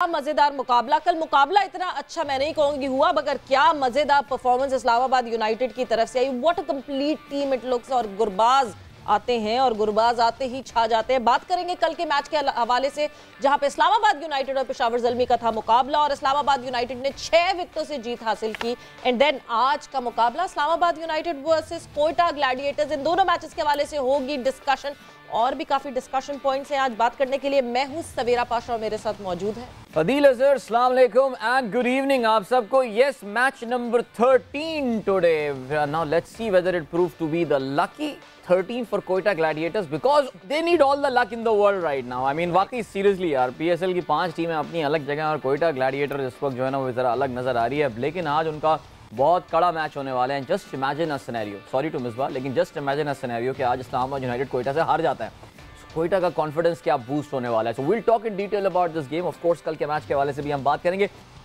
मजेदार मुकाबला। कल मुकाबला इतना अच्छा मैं नहीं कहूंगी हुआ, मगर क्या मजेदार परफॉर्मेंस इस्लामाबाद यूनाइटेड की तरफ से आई। What a complete team it looks. और गुरबाज आते हैं और गुरबाज आते ही छा जाते हैं। बात करेंगे कल के मैच के हवाले से, जहां पे इस्लामाबाद यूनाइटेड और पेशावर ज़ल्मी का था मुकाबला और इस्लामाबाद यूनाइटेड ने 6 विकेटों से जीत हासिल की। एंड देन आज का मुकाबला Islamabad United versus Quetta Gladiators. इन दोनों मैचेस के हवाले से होगी डिस्कशन और भी काफी डिस्कशन पॉइंट्स हैं। आज बात करने के लिए मैं हूं सवेरा पाशा और मेरे साथ मौजूद है फदील अजहर। अस्सलाम वालेकुम एंड गुड इवनिंग आप सबको। Yes, match number 13 today. Now let's see whether it prove to be the lucky 13 for Quetta Gladiators because they need all the luck in the world right now. I mean वाकई seriously यार, PSL की 5 टीमें अपनी अलग जगह और Quetta gladiator इस वक्त जो है ना वो जरा अलग नजर आ रही है, लेकिन आज उनका बहुत कड़ा मैच होने वाला है। Just imagine a scenario, sorry to Misbah, लेकिन जस्ट इमेजिन अ सिनेरियो कि आज इस्लामाबाद यूनाइटेड कोयटा से हार जाता है। कोयटा का कॉन्फिडेंस क्या बूस्ट होने वाला है। So will talk in detail about this game. Of course कल के मैच के हवाले से भी हम बात करेंगे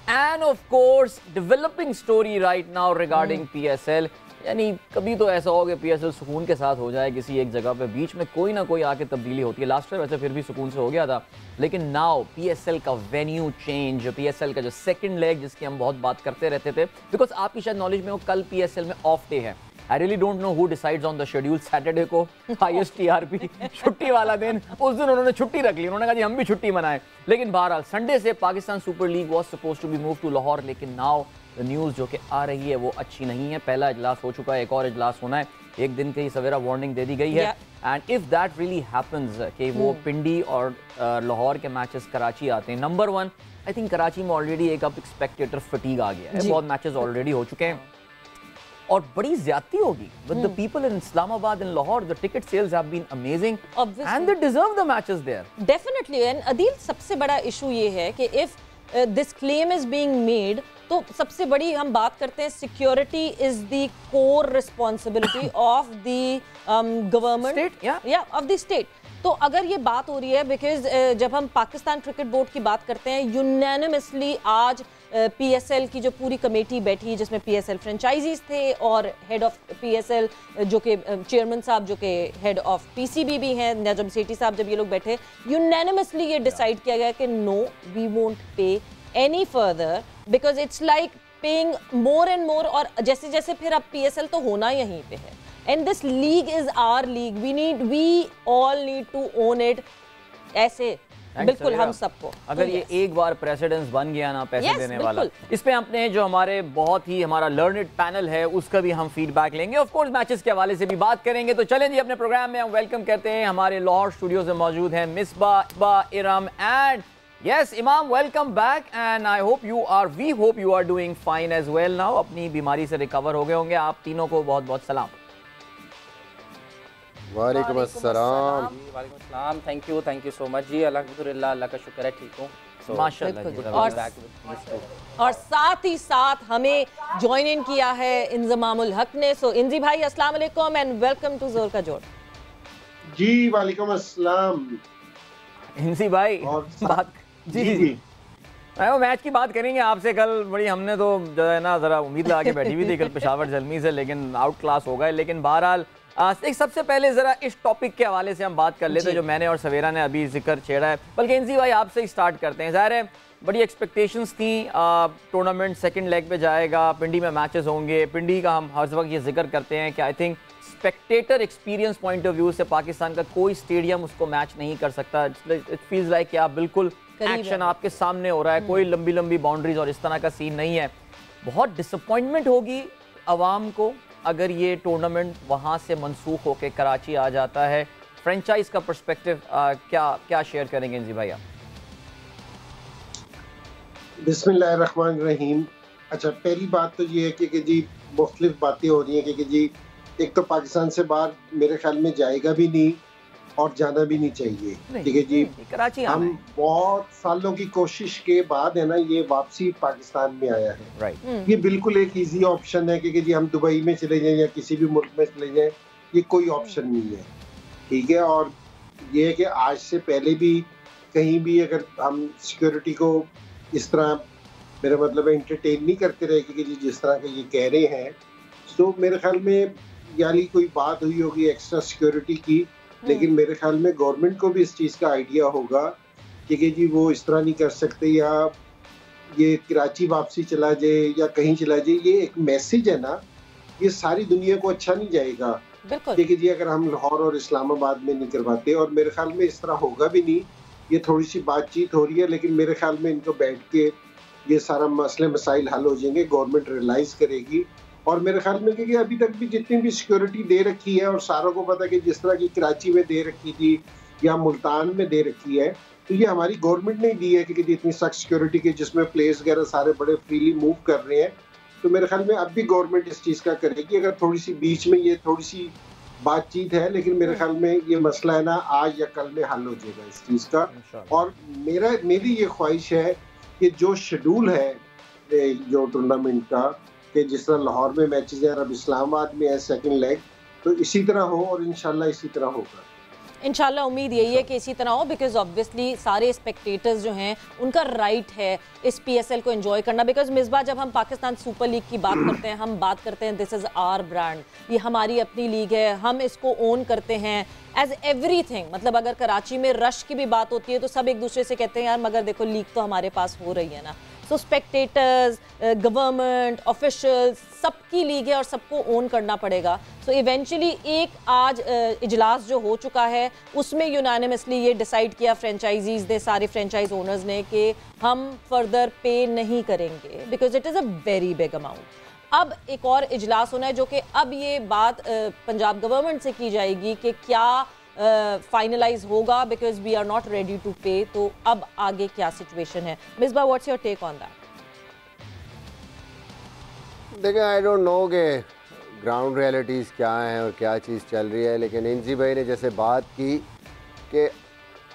end of course developing story right now regarding PSL. यानी कभी तो ऐसा हो कि पीएसएल सुकून के साथ हो जाए किसी एक जगह पे, बीच में कोई ना कोई आके तब्दीली होती है। लास्ट ईयर वैसे फिर भी सुकून से हो गया था, लेकिन नाउ पीएसएल का वेन्यू चेंज, पीएसएल का जो सेकंड लेग जिसकी हम बहुत बात करते रहते थे, बिकॉज आपकी शायद नॉलेज में हो कल पीएसएल में ऑफ डे है। I really don't know who decides on the schedule. Saturday को हाईएस्ट टीआरपी छुट्टी वाला दिन, उस दिन उन्होंने छुट्टी रख ली। उन्होंने कहा जी हम भी छुट्टी मनाएं, लेकिन बहरहाल संडे से Pakistan super league was supposed to be move to Lahore, लेकिन नाउ द न्यूज़ जो कि आ रही है वो अच्छी नहीं है। पहला इजलास हो चुका है, एक और इजलास होना है, एक दिन की सवेरा वार्निंग दे दी गई है। And if that really happens कि वो पिंडी और लाहौर के मैचेस कराची आते हैं, नंबर 1 आई थिंक कराची में ऑलरेडी एक अब स्पेक्टेटर फटीग आ गया है, बहुत मैचेस ऑलरेडी हो चुके हैं और बड़ी ज्यादती होगी with the people in Islamabad and Lahore. The ticket sales have been amazing and they deserve the matches there. Definitely. And Adil, सबसे बड़ा इशू ये है कि if this claim is being made, तो सबसे बड़ी हम बात करते हैं security is the core responsibility of the government या ऑफ द स्टेट। तो अगर ये बात हो रही है, बिकॉज जब हम पाकिस्तान क्रिकेट बोर्ड की बात करते हैं, यूनैनिमसली आज पीएसएल की जो पूरी कमेटी बैठी जिसमें पीएसएल फ्रेंचाइजीज थे और हेड ऑफ पीएसएल जो कि चेयरमैन साहब जो कि हेड ऑफ पीसीबी भी हैं नजम सेठी साहब, जब ये लोग बैठे यूनैनिमसली ये डिसाइड किया गया कि no we won't pay any further because it's like paying more and more. और जैसे जैसे फिर अब पीएसएल तो होना यहीं पे है and this league is our league, we all need to own it. ऐसे बिल्कुल हम सबको अगर ये एक बार प्रेसिडेंस बन गया ना पैसे देने वाला, इस पे अपने जो हमारे बहुत ही हमारा लर्नड पैनल है उसका भी हम फीडबैक लेंगे। ऑफ कोर्स मैचेस के हवाले से भी बात करेंगे। तो चलें जी, अपने प्रोग्राम में हम वेलकम करते हैं हमारे लाहौर स्टूडियो से मौजूद हैं Misbah, Iram and yes Imam. Welcome back and I hope you are, we hope you are doing fine as well now. अपनी बीमारी से रिकवर हो गए होंगे। आप तीनों को बहुत बहुत सलाम। वालेकुम अस्सलाम। वालेकुम अस्सलाम। थैंक यू सो मच जी। अल्हम्दुलिल्लाह, अल्लाह का शुक्र है, ठीक हूँ माशाल्लाह। और साथ ही साथ हमें ज्वाइन इन किया है इंजमामुल हक ने। सो इंजी भाई अस्सलाम वालेकुम एंड वेलकम टू जोर का जोर। जी वालेकुम अस्सलाम। इंजी भाई बात जी वो मैच की बात करेंगे आपसे। कल बड़ी हमने तो जो है ना जरा उम्मीद लगा के बैठी हुई थी कल पेशावर ज़ल्मी से, लेकिन आउट क्लास हो गए। लेकिन बहरहाल एक सबसे पहले जरा इस टॉपिक के हवाले से हम बात कर लेते हैं जो मैंने और सवेरा ने अभी जिक्र छेड़ा है। बल्कि इंजी भाई आपसे ही स्टार्ट करते हैं। ज़ाहिर है बड़ी एक्सपेक्टेशंस थी, टूर्नामेंट सेकंड लेग पे जाएगा, पिंडी में मैचेस होंगे। पिंडी का हम हर वक्त ये जिक्र करते हैं कि I think Spectator experience point of view से पाकिस्तान का कोई स्टेडियम उसको मैच नहीं कर सकता। इट फील्स लाइक कि आप बिल्कुल एक्शन आपके सामने हो रहा है, कोई लंबी लंबी बाउंड्रीज और इस तरह का सीन नहीं है। बहुत डिसअपॉइंटमेंट होगी अवाम को अगर ये टूर्नामेंट वहाँ से मनसूख होकर कराची आ जाता है। फ्रेंचाइज का पर्सपेक्टिव क्या शेयर करेंगे इंजी भाई आप? बिस्मिल्लाहिर्रहमानिर्रहीम। अच्छा, पहली बात तो ये है कि जी मुख्तलिफ बातें हो रही हैं कि जी एक तो पाकिस्तान से बाहर मेरे ख्याल में जाएगा भी नहीं और जाना भी नहीं चाहिए, ठीक है जी। कराची हम बहुत सालों की कोशिश के बाद है ना ये वापसी पाकिस्तान में आया है। राइट। ये बिल्कुल एक इजी ऑप्शन है कि जी हम दुबई में चले जाएं या किसी भी मुल्क में चले जाएं, ये कोई ऑप्शन नहीं है, ठीक है। और ये है कि आज से पहले भी कहीं भी अगर हम सिक्योरिटी को इस तरह मेरा मतलब एंटरटेन नहीं करते रहे कि जी जिस तरह के ये कह रहे हैं, तो मेरे ख्याल में यानी कोई बात हुई होगी एक्स्ट्रा सिक्योरिटी की, लेकिन मेरे ख्याल में गवर्नमेंट को भी इस चीज़ का आइडिया होगा कि जी वो इस तरह नहीं कर सकते, या ये कराची वापसी चला जाए या कहीं चला जाए, ये एक मैसेज है ना, ये सारी दुनिया को अच्छा नहीं जाएगा। बिल्कुल। कि जी अगर हम लाहौर और इस्लामाबाद में नहीं करवाते, और मेरे ख्याल में इस तरह होगा भी नहीं। ये थोड़ी सी बातचीत हो रही है, लेकिन मेरे ख्याल में इनको बैठ के ये सारा मसले मसाइल हल हो जाएंगे, गवर्नमेंट रियलाइज करेगी। और मेरे ख्याल में कि अभी तक भी जितनी भी सिक्योरिटी दे रखी है, और सारों को पता है कि जिस तरह की कराची में दे रखी थी या मुल्तान में दे रखी है, तो ये हमारी गवर्नमेंट ने दी है कि इतनी सख्त सिक्योरिटी के, जिसमें प्लेस वगैरह सारे बड़े फ्रीली मूव कर रहे हैं। तो मेरे ख्याल में अब भी गवर्नमेंट इस चीज़ का करेगी। अगर थोड़ी सी बीच में ये थोड़ी सी बातचीत है, लेकिन मेरे ख्याल में ये मसला है ना, आज या कल में हल हो जाएगा इस चीज़ का। और मेरी ये ख्वाहिश है कि जो शेड्यूल है जो टूर्नामेंट का, कि जिस तरह लाहौर में मैचेस हैं और अब इस्लामाबाद में है सेकंड लेग, तो इसी तरह हो और इंशाल्लाह इसी तरह होगा। इंशाल्लाह उम्मीद यही है कि इसी तरह हो, बिकॉज ऑब्वियसली सारे स्पेक्टेटर्स जो हैं उनका राइट है इस पीएसएल को एंजॉय करना। बिकॉज मिसबा, जब हम पाकिस्तान सुपर लीग की बात करते हैं, हम बात करते हैं दिस इज़ आवर ब्रांड, ये हमारी अपनी लीग है, हम इसको ओन करते हैं एज एवरीथिंग। मतलब अगर कराची में रश की भी बात होती है तो सब एक दूसरे से कहते हैं यार मगर देखो लीग तो हमारे पास हो रही है ना। सो स्पेक्टेटर्स, गवर्नमेंट, ऑफिशियल्स, सबकी लीग है और सबको ओन करना पड़ेगा। सो इवेंचुअली एक आज इजलास जो हो चुका है उसमें यूनानिमसली ये डिसाइड किया फ्रेंचाइजीज ने, सारे फ्रेंचाइज ओनर्स ने, कि हम फर्दर पे नहीं करेंगे because it is a very big amount. अब एक और इजलास होना है जो कि अब ये बात पंजाब गवर्नमेंट से की जाएगी कि क्या फाइनलाइज होगा, because we are not ready to pay. तो अब आगे क्या सिचुएशन है? Misbah, what's your take on that? देखिए, आई डोंट नो कि ग्राउंड रियलिटीज़ क्या हैं और क्या चीज़ चल रही है, लेकिन इंजी भाई ने जैसे बात की कि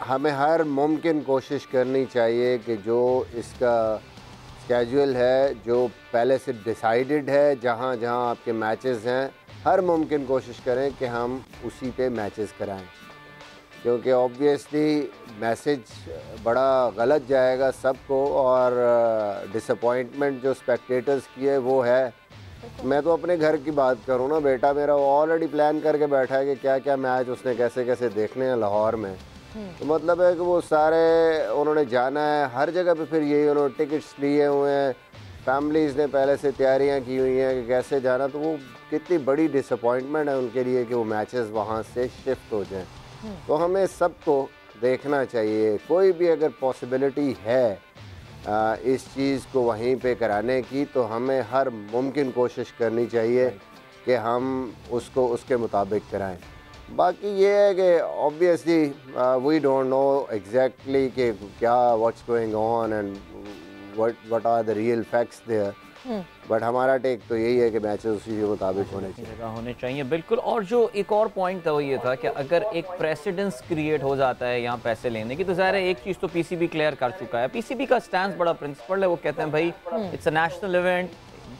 हमें हर मुमकिन कोशिश करनी चाहिए कि जो इसका स्केड्यूल है, जो पहले से डिसाइडेड है, जहाँ जहाँ आपके मैचेस हैं, हर मुमकिन कोशिश करें कि हम उसी पे मैचेस कराएं, क्योंकि ऑब्वियसली मैसेज बड़ा गलत जाएगा सबको। और डिसअपॉइंटमेंट जो स्पेक्टेटर्स की है वो है। मैं तो अपने घर की बात करूँ ना, बेटा मेरा ऑलरेडी प्लान करके बैठा है कि क्या क्या मैच उसने कैसे कैसे देखने हैं लाहौर में। तो मतलब है कि वो सारे उन्होंने जाना है हर जगह पे, फिर यही उन्होंने टिकट्स लिए हुए हैं, फैमिलीज़ ने पहले से तैयारियां की हुई हैं कि कैसे जाना। तो वो कितनी बड़ी डिसअपॉइंटमेंट है उनके लिए कि वो मैचेस वहाँ से शिफ्ट हो जाएं। तो हमें सबको देखना चाहिए, कोई भी अगर पॉसिबिलिटी है इस चीज़ को वहीं पे कराने की, तो हमें हर मुमकिन कोशिश करनी चाहिए कि हम उसको उसके मुताबिक कराएं। बाकी ये है कि obviously we don't know exactly कि क्या what's going on and what are the real facts there, but हमारा टेक तो यही है कि मैचेस उसी के मुताबिक होने चाहिए। बिल्कुल। और जो एक और पॉइंट था वो ये था कि अगर एक प्रेसिडेंस क्रिएट हो जाता है यहाँ पैसे लेने की, तो ज़ाहिर है एक चीज़ तो पीसीबी क्लियर कर चुका है। पीसीबी का स्टैंड बड़ा प्रिंसिपल है, वो कहते हैं भाई it's a national event,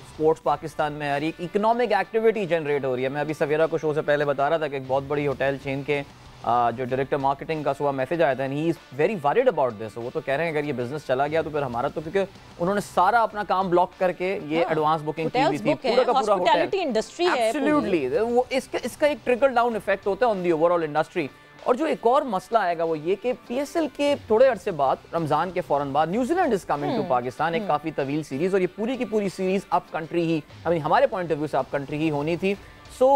sports Pakistan में हर एक इकोनॉमिक एक्टिविटी जनरेट हो रही है। मैं अभी सवेरा को शो से पहले बता रहा था कि एक बहुत बड़ी होटल चेन के जो डायरेक्टर मार्केटिंग का सुबह मैसेज आया था, and he is very worried about this. वो तो कह रहे हैं अगर ये बिजनेस चला गया तो फिर हमारा तो, क्योंकि उन्होंने सारा अपना काम ब्लॉक करके ये एडवांस बुकिंग की हुई थी, पूरा का पूरा हॉस्पिटैलिटी इंडस्ट्री है। एब्सोल्युटली, वो इसका एक ट्रिकल डाउन इफेक्ट होता है ऑन दी ओवरऑल इंडस्ट्री। और जो एक और मसला आएगा वो ये कि पीएसएल के थोड़े अरसे बाद, रमजान के फौरन बाद, New Zealand is coming to Pakistan, एक काफी तवील सीरीज, और ये पूरी की पूरी सीरीज अप कंट्री ही, हमारे पॉइंट ऑफ व्यू से अप कंट्री ही होनी थी। सो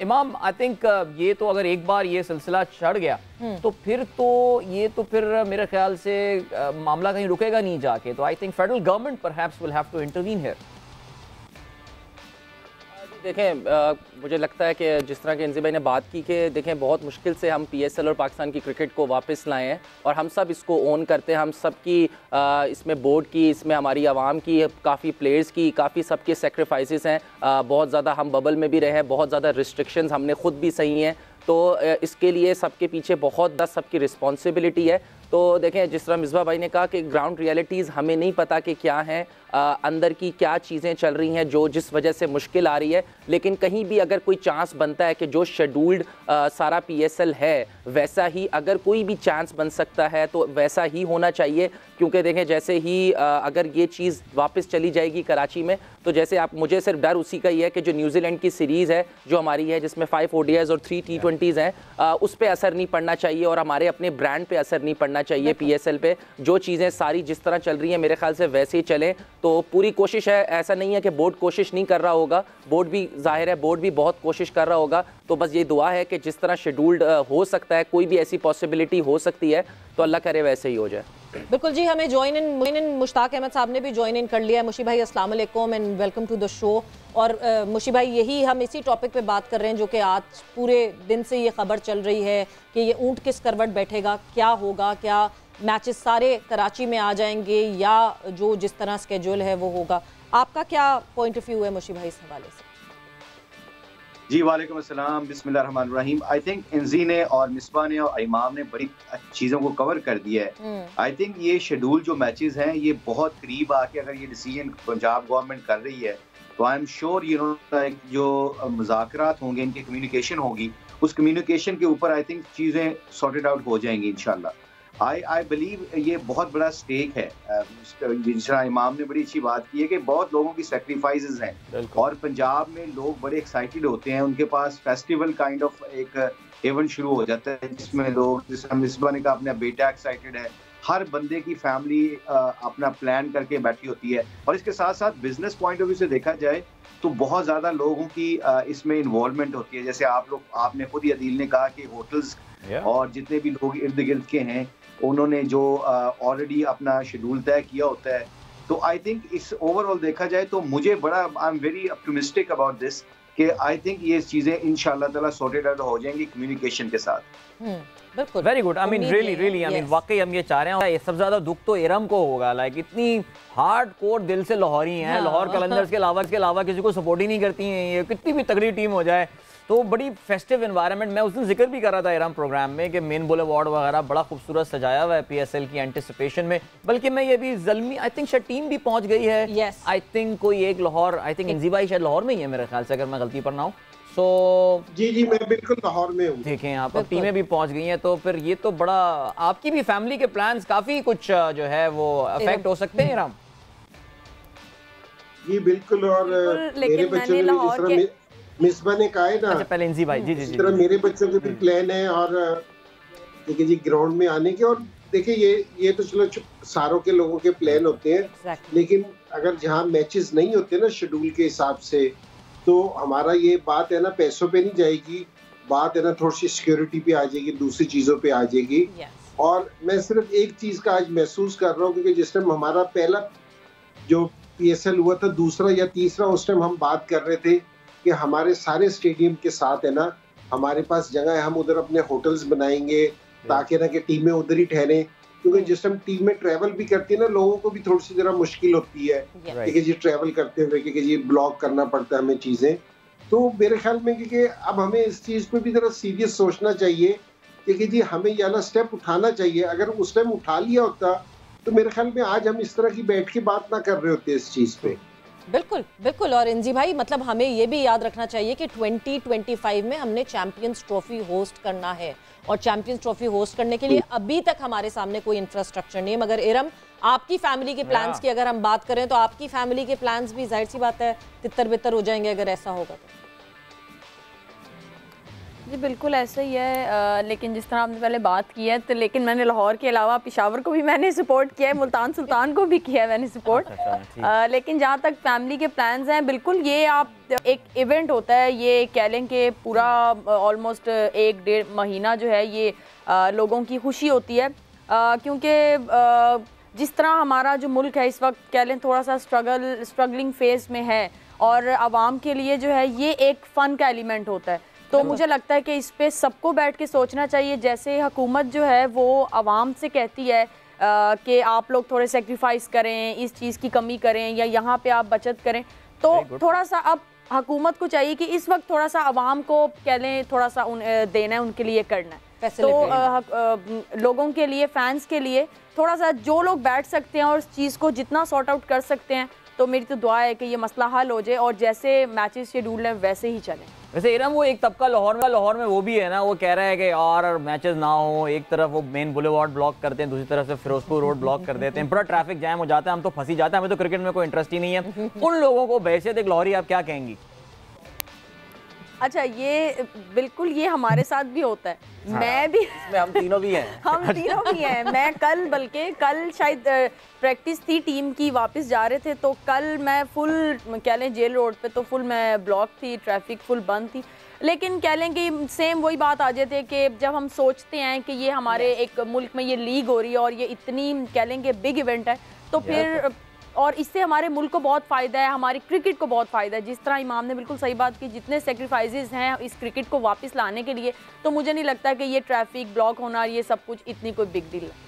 इमाम, आई थिंक ये तो अगर एक बार ये सिलसिला चढ़ गया तो फिर मेरे ख्याल से मामला कहीं रुकेगा नहीं जाके। तो I think federal government perhaps will have to intervene here. देखें, मुझे लगता है कि जिस तरह के इंजी भाई ने बात की कि देखें बहुत मुश्किल से हम पीएसएल और पाकिस्तान की क्रिकेट को वापस लाए हैं, और हम सब इसको ओन करते हैं। हम सब की इसमें बोर्ड की, इसमें हमारी आवाम की, काफ़ी प्लेयर्स की, काफ़ी सबके सेक्रीफाइसेस हैं। बहुत ज़्यादा हम बबल में भी रहे हैं, बहुत ज़्यादा रिस्ट्रिक्शंस हमने खुद भी सही हैं। तो इसके लिए सबके पीछे बहुत सबकी रिस्पॉन्सिबिलिटी है। तो देखें, जिस तरह मिसबा भाई ने कहा कि ग्राउंड रियलिटीज़ हमें नहीं पता कि क्या हैं, अंदर की क्या चीज़ें चल रही हैं जो जिस वजह से मुश्किल आ रही है। लेकिन कहीं भी अगर कोई चांस बनता है कि जो शेड्यूल्ड सारा पीएसएल है वैसा ही अगर कोई भी चांस बन सकता है तो वैसा ही होना चाहिए, क्योंकि देखें जैसे ही अगर ये चीज़ वापस चली जाएगी कराची में, तो जैसे आप, मुझे सिर्फ डर उसी का ही है कि जो न्यूजीलैंड की सीरीज़ है जो हमारी है, जिसमें 5 ODIs और 3 T20s हैं, उस पर असर नहीं पड़ना चाहिए और हमारे अपने ब्रांड पे असर नहीं पड़ना चाहिए। PSL पे जो चीज़ें सारी जिस तरह चल रही हैं मेरे ख्याल से वैसे ही चलें, तो पूरी कोशिश है। ऐसा नहीं है कि बोर्ड कोशिश नहीं कर रहा होगा, बोर्ड भी जाहिर है बोर्ड भी बहुत कोशिश कर रहा होगा। तो बस ये दुआ है कि जिस तरह शेड्यूल्ड हो सकता है, कोई भी ऐसी पॉसिबिलिटी हो सकती है, तो अल्लाह करे वैसे ही हो जाए। बिल्कुल जी, हमें ज्वाइन इन मुश्ताक अहमद साहब ने भी ज्वाइन इन कर लिया है। मुशी भाई अस्सलाम वालेकुम and welcome to the show. और मुशी भाई, यही हम इसी टॉपिक पे बात कर रहे हैं जो कि आज पूरे दिन से ये खबर चल रही है कि ये ऊंट किस करवट बैठेगा, क्या होगा, क्या मैचेस सारे कराची में आ जाएंगे या जो जिस तरह स्केड्यूल है वो होगा। आपका क्या पॉइंट ऑफ व्यू है मुशी भाई इस हवाले से? जी वालेकुम अस्सलाम, बिस्मिल्लाहिर्रहमानिर्रहीम। आई थिंक इंजी ने और मिसबा ने और इमाम ने बड़ी चीज़ों को कवर कर दिया है। आई थिंक ये शेड्यूल जो मैचेस हैं ये बहुत करीब आके अगर ये डिसीजन पंजाब गवर्नमेंट कर रही है तो आई एम श्योर जो मुज़ाकरात होंगे, इनकी कम्युनिकेशन होगी, उस कम्युनिकेशन के ऊपर आई थिंक चीज़ें सॉर्टेड आउट हो जाएंगी इंशाल्लाह। आई बिलीव ये बहुत बड़ा स्टेक है। जिस तरह इमाम ने बड़ी अच्छी बात की है कि बहुत लोगों की सेक्रीफाइसेस हैं और पंजाब में लोग बड़े एक्साइटेड होते हैं, उनके पास फेस्टिवल काइंड ऑफ एक इवेंट शुरू हो जाता है जिसमें लोग, जैसे मिसबा ने कहा अपना बेटा एक्साइटेड है, हर बंदे की फैमिली अपना प्लान करके बैठी होती है। और इसके साथ साथ बिजनेस पॉइंट ऑफ व्यू से देखा जाए तो बहुत ज़्यादा लोगों की इसमें इन्वॉल्वमेंट होती है। जैसे आपने खुद ही अदील ने कहा कि होटल्स और जितने भी लोग इर्द गिर्द के हैं उन्होंने जो ऑलरेडी अपना शेड्यूल तय किया होता है, तो आई थिंक इस ओवरऑल देखा जाए तो मुझे बड़ा, I am very optimistic about this कि आई थिंक ये चीजें इंशाल्लाह ताला सॉर्टेड आउट हो जाएंगी कम्युनिकेशन के साथ। बिल्कुल, very good. I mean really I mean वाकई हम ये चाह रहे हैं। सबसे ज्यादा दुख तो इरम को होगा, लाइक इतनी हार्ड कोर दिल से लाहौरी हैं, लाहौर कलंदर्स के अलावा किसी को सपोर्ट ही नहीं करती हैं, ये कितनी भी तगड़ी टीम हो जाए तो बड़ी फेस्टिव एनवायरनमेंट। मैं उस दिन जिक्र भी कर रहा था इरम प्रोग्राम में कि मेन बुलेवार्ड वगैरह बड़ा खूबसूरत सजाया हुआ है PSL की एंटिसिपेशन में। बल्कि मैं ये भी ज़ल्मी, आई थिंक शायद टीम भी पहुंच गई है। आई थिंक कोई एक लाहौर, आई थिंक इंजी भाई शायद लाहौर में ही है मेरे ख्याल से, अगर मैं गलती पर ना हूँ। जी मैं बिल्कुल लाहौर में हूँ। देखें आप, अब टीमें भी पहुंच गई हैं, तो फिर ये तो बड़ा, आपकी भी फैमिली के प्लान्स काफी कुछ जो है वो अफेक्ट हो सकते हैं इरम। जी बिल्कुल, और मेरे बच्चों के मिसबा ने कहा है ना, पहले इंजी भाई जी इस तरह मेरे बच्चों के भी प्लान है और देखिए जी ग्राउंड में आने के। और देखिए ये तो चलो सारों के लोगों के प्लान होते हैं, लेकिन अगर जहाँ मैचेस नहीं होते ना शेड्यूल के हिसाब से, तो हमारा ये बात है ना पैसों पे नहीं जाएगी, बात है ना थोड़ी सी सिक्योरिटी पे आ जाएगी, दूसरी चीजों पे आ जाएगी। और मैं सिर्फ एक चीज का आज महसूस कर रहा हूँ, क्योंकि जिस टाइम हमारा पहला जो PSL हुआ था, दूसरा या तीसरा, उस टाइम हम बात कर रहे थे कि हमारे सारे स्टेडियम के साथ है ना हमारे पास जगह है, हम उधर अपने होटल्स बनाएंगे ताकि ना कि टीमें उधर ही ठहरें, क्योंकि जिस टाइम टीमें ट्रैवल भी करती है ना, लोगों को भी थोड़ी सी जरा मुश्किल होती है कि जी ट्रैवल करते हुए कि जी ब्लॉक करना पड़ता है हमें चीजें। तो मेरे ख्याल में कि अब हमें इस चीज पे भी जरा सीरियस सोचना चाहिए कि जी हमें ये वाला स्टेप उठाना चाहिए। अगर उस टाइम उठा लिया होता तो मेरे ख्याल में आज हम इस तरह की बैठ के बात ना कर रहे होते इस चीज पे। बिल्कुल बिल्कुल। और इंजी भाई, मतलब हमें ये भी याद रखना चाहिए कि 2025 में हमने चैंपियंस ट्रॉफी होस्ट करना है, और चैंपियंस ट्रॉफी होस्ट करने के लिए अभी तक हमारे सामने कोई इंफ्रास्ट्रक्चर नहीं है। मगर इरम, आपकी फैमिली के प्लान्स की अगर हम बात करें तो आपकी फैमिली के प्लान्स भी जाहिर सी बात है तितर बितर हो जाएंगे अगर ऐसा होगा तो। जी बिल्कुल ऐसा ही है, लेकिन जिस तरह आपने पहले बात की है, तो लेकिन मैंने लाहौर के अलावा पेशावर को भी मैंने सपोर्ट किया है, मुल्तान सुल्तान को भी किया है मैंने सपोर्ट। लेकिन जहाँ तक फैमिली के प्लान्स हैं, बिल्कुल ये आप एक इवेंट होता है, ये कह लें कि पूरा ऑलमोस्ट 1-1.5 महीना जो है ये लोगों की खुशी होती है, क्योंकि जिस तरह हमारा जो मुल्क है इस वक्त कह लें थोड़ा सा स्ट्रगलिंग फेज़ में है, और आवाम के लिए जो है ये एक फ़न का एलिमेंट होता है। तो मुझे लगता है कि इस पे सबको बैठ के सोचना चाहिए। जैसे हुकूमत जो है वो आवाम से कहती है कि आप लोग थोड़े सेक्रीफाइस करें, इस चीज़ की कमी करें या यहाँ पे आप बचत करें, तो थोड़ा सा अब हुकूमत को चाहिए कि इस वक्त थोड़ा सा आवाम को कह लें थोड़ा सा देना है, उनके लिए करना है। तो लोगों के लिए, फैंस के लिए थोड़ा सा जो लोग बैठ सकते हैं और उस चीज़ को जितना सॉर्ट आउट कर सकते हैं तो मेरी तो दुआ है कि ये मसला हल हो जाए और जैसे मैचेस शेड्यूल है वैसे ही चलें। वैसे इरम वो एक तबका लाहौर में वो भी है ना, वो कह रहा है कि यार मैचेस ना हो, एक तरफ वो मेन बुलेवार्ड ब्लॉक करते हैं, दूसरी तरफ से फिरोजपुर रोड ब्लॉक कर देते हैं, पूरा ट्रैफिक जैम हो जाता है, हम तो फंसी जाते हैं, हमें तो क्रिकेट में कोई इंटरेस्ट ही नहीं है। उन लोगों को बहैसियत एक लाहौरी आप क्या कहेंगी? अच्छा, ये बिल्कुल ये हमारे साथ भी होता है। हाँ, मैं भी इसमें हम तीनों भी हैं। हम तीनों भी हैं। मैं कल शायद प्रैक्टिस थी टीम की, वापस जा रहे थे तो कल मैं फुल कह लें जेल रोड पे तो फुल मैं ब्लॉक थी, ट्रैफिक फुल बंद थी। लेकिन कह लें कि सेम वही बात आ जाती है कि जब हम सोचते हैं कि ये हमारे एक मुल्क में ये लीग हो रही है और ये इतनी कह लें कि बिग इवेंट है, तो फिर और इससे हमारे मुल्क को बहुत फ़ायदा है, हमारी क्रिकेट को बहुत फ़ायदा है। जिस तरह इमाम ने बिल्कुल सही बात की, जितने सेक्रीफाइसेस हैं इस क्रिकेट को वापस लाने के लिए, तो मुझे नहीं लगता कि ये ट्रैफिक ब्लॉक होना ये सब कुछ इतनी कोई बिग डील है।